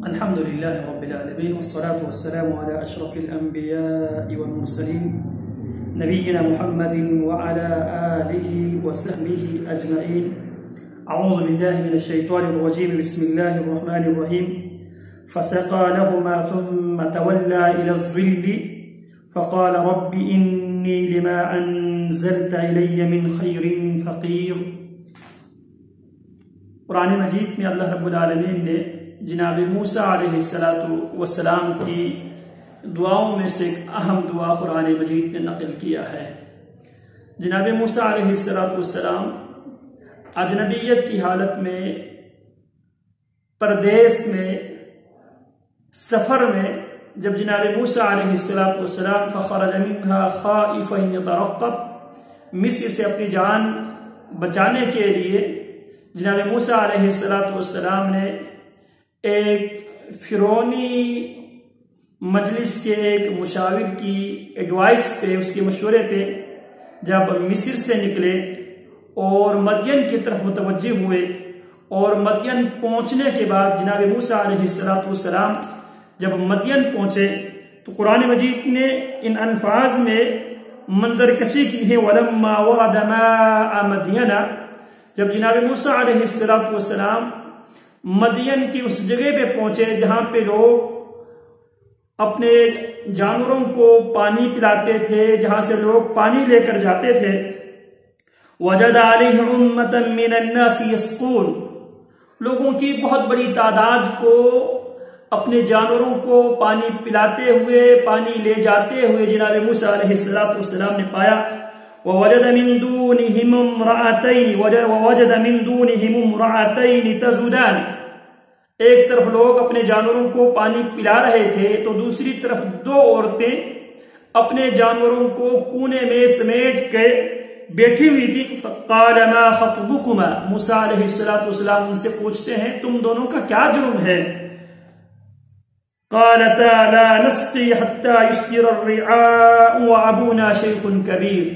الحمد لله رب العالمين والصلاة والسلام على أشرف الأنبياء والمرسلين نبينا محمد وعلى آله وصحبه أجمعين. أعوذ بالله من الشيطان الرجيم. بسم الله الرحمن الرحيم. فسقى لهما ثم تولى إلى الظل فقال رب إني لما أنزلت إلي من خير فقير. قرآن مجید میں اللہ رب العالمین نے جناب موسیٰ علیہ السلام کی دعاؤں میں سے ایک اہم دعا قرآن مجید نے نقل کیا ہے. جناب موسیٰ علیہ السلام اجنبیت کی حالت میں، پردیس میں، سفر میں، جب جناب موسیٰ علیہ السلام فخرج منها خائفا يترقب، مصر سے اپنی جان بچانے کے لیے جناب موسیٰ علیہ السلام نے ایک فرعونی مجلس کے ایک مشاور کی ایڈوائس پہ، اس کے مشورے پہ جب مصر سے نکلے اور مدین کی طرف متوجہ ہوئے، اور مدین پہنچنے کے بعد جناب موسیٰ علیہ السلام جب مدین پہنچے تو قرآن مجید نے ان الفاظ میں منظر کشی کی ہے. وَلَمَّا وَرَدَ مَاءَ مَدْيَنَ، جب جناب موسیٰ علیہ السلام مدین کی اس جگہ پہ پہنچے جہاں پہ لوگ اپنے جانوروں کو پانی پلاتے تھے، جہاں سے لوگ پانی لے کر جاتے تھے. وَجَدَ عَلَيْهِ أُمَّةً مِّنَ النَّاسِ يَسْقُونَ، لوگوں کی بہت بڑی تعداد کو اپنے جانوروں کو پانی پلاتے ہوئے، پانی لے جاتے ہوئے جناب موسیٰ علیہ السلام نے پایا. وَوَجَدَ مِن دُونِهِمْ امْرَأَتَيْنِ تَذُودَانِ، ایک طرف لوگ اپنے جانوروں کو پانی پلا رہے تھے تو دوسری طرف دو عورتیں اپنے جانوروں کو کونے میں سمیٹ کے بیٹھی ہوئی تھی. فَقَالَ مَا خَطْبُكُمَا، موسیٰ علیہ السلام ان سے پوچھتے ہیں تم دونوں کا کیا جرم ہے؟ قَالَتَا لَا نَسْقِي حَتَّى يُصْدِرَ الرِّعَاءُ وَأَبُونَا شَيْخٌ كَبِيرٌ،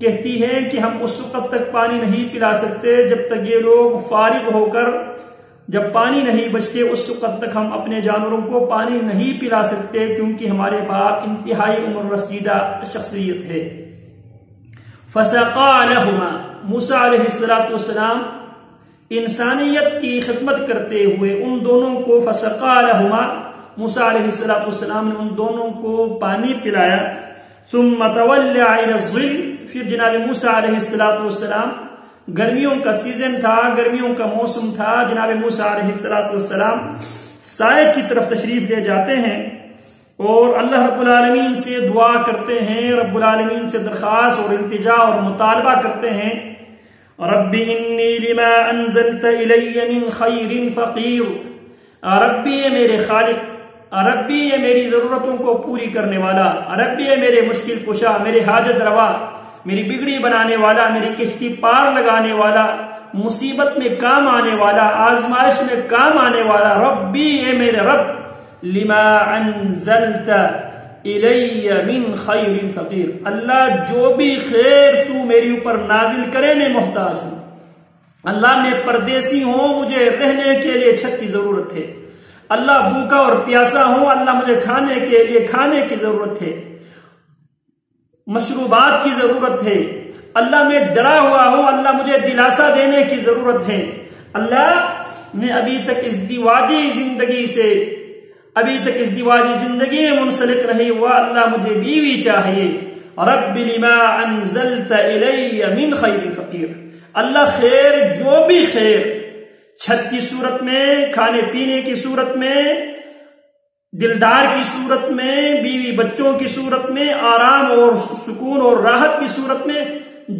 کہتی ہیں کہ ہم اس وقت تک پانی نہیں پلا سکتے جب تک یہ لوگ فارغ ہو کر، جب پانی نہیں بچتے اس وقت تک ہم اپنے جانوروں کو پانی نہیں پلا سکتے، کیونکہ ہمارے باپ انتہائی عمر رسیدہ شخصیت ہے. فَسَقَى لَهُمَا، موسیٰ علیہ السلام انسانیت کی خدمت کرتے ہوئے ان دونوں کو فَسَقَى لَهُمَا، موسیٰ علیہ السلام نے ان دونوں کو پانی پلایا. ثُمَّ تَوَلَّى إِلَى الظِّلِّ، پھر جناب موسیٰ علیہ السلام، گرمیوں کا سیزن تھا، گرمیوں کا موسم تھا، جناب موسیٰ علیہ السلام سائے کی طرف تشریف لے جاتے ہیں اور اللہ رب العالمین سے دعا کرتے ہیں، رب العالمین سے درخواست اور التجا اور مطالبہ کرتے ہیں. رب انی لما انزلت الی من خیر فقیر، ربی اے میرے خالق، ربی اے میری ضرورتوں کو پوری کرنے والا، ربی اے میرے مشکل کشا، میرے حاجت روا، میری بگڑی بنانے والا، میری کشتی پار لگانے والا، مصیبت میں کام آنے والا، آزمائش میں کام آنے والا، ربی اے میرے رب، لما انزلت الی من خیر فقیر، اللہ جو بھی خیر تو میری اوپر نازل کرے میں محتاج ہوں. اللہ میں پردیسی ہوں، مجھے رہنے کے لیے چھت کی ضرورت ہے. اللہ بھوکا اور پیاسا ہوں، اللہ مجھے کھانے کے لیے کھانے کی ضرورت ہے، مشروبات کی ضرورت ہے. اللہ میں ڈرا ہوا ہوں، اللہ مجھے دلاسا دینے کی ضرورت ہے. اللہ میں ابھی تک ازدواجی زندگی میں منسلک نہیں ہوا، اللہ مجھے بیوی چاہیے. رب لما انزلت الی من خیر فقیر، اللہ خیر جو بھی خیر، چھت کی صورت میں، کھانے پینے کی صورت میں، دلدار کی صورت میں، بیوی بچوں کی صورت میں، آرام اور سکون اور راحت کی صورت میں،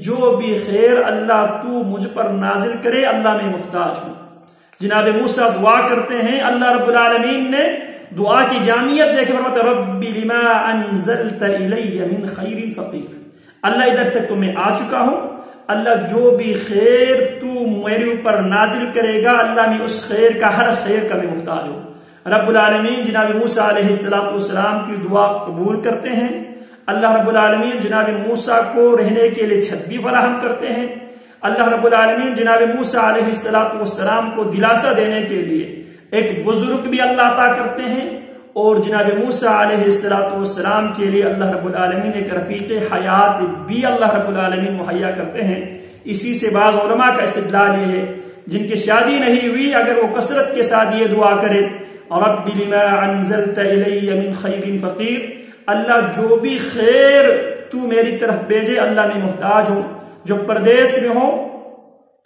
جو بھی خیر اللہ تو مجھ پر نازل کرے، اللہ میں محتاج ہوں. جناب موسیٰ دعا کرتے ہیں، اللہ رب العالمین نے دعا کی جامعیت دیکھے فرماتا رب لما انزلت الی من خیر فقیر، اللہ ادھر تک تو میں آ چکا ہوں، اللہ جو بھی خیر تو میرے اوپر نازل کرے گا، اللہ میں اس خیر کا، ہر خیر کا میں محتاج ہوں. رب العالمین جناب موسیٰ علیہ السلام کی دعا قبول کرتے ہیں. اللہ رب العالمین جناب موسیٰ کو رہنے کے لیے چھت بھی فراہم کرتے ہیں. اللہ رب العالمین جناب موسیٰ علیہ السلام کو دلاسا دینے کے لیے ایک بزرگ بھی اللہ عطا کرتے ہیں، اور جناب موسیٰ علیہ السلام کے لیے اللہ رب العالمین ایک رفیق حیات بھی اللہ رب العالمین مہیا کرتے ہیں۔ اسی سے بعض علماء کا استدلال یہ ہے جن کی شادی نہیں ہوئی اگر وہ کثرت کے ساتھ یہ دعا کرے رب لما انزلت الی من خیر فقیر، اللہ جو بھی خیر تو میری طرف بھیجے اللہ میں محتاج ہوں، جو پردیس میں ہو،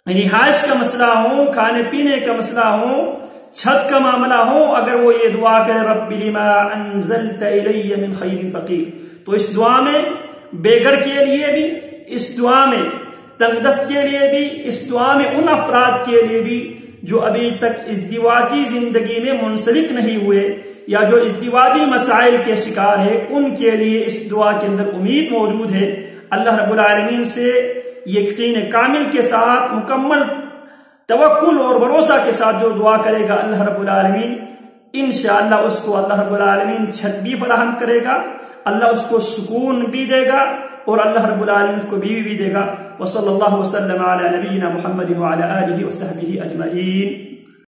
رہائش کا مسئلہ ہو، کھانے پینے کا مسئلہ ہو، چھت کا معاملہ ہو، اگر وہ یہ دعا کرے رب لما انزلت الی من خیر فقیر، تو اس دعا میں بے گھر کے لیے بھی، اس دعا میں تنگ دست کے لیے بھی، اس دعا میں ان افراد کے لیے بھی جو ابھی تک ازدواجی زندگی میں منسلک نہیں ہوئے یا جو ازدواجی مسائل کے شکار ہے، ان کے لیے اس دعا کے اندر امید موجود ہے۔ اللہ رب العالمین سے یقین کامل کے ساتھ، مکمل توکل اور بھروسہ کے ساتھ جو دعا کرے گا اللہ رب العالمین انشاءاللہ اس کو اللہ رب العالمین چھت بھی فراہم کرے گا، اللہ اس کو سکون بھی دے گا، اور اللہ رب العالمین اس کو بیوی بھی دے گا۔ وصلی اللہ وسلم علی نبینا محمد وعلی آلہ وصحبہ اجمعین۔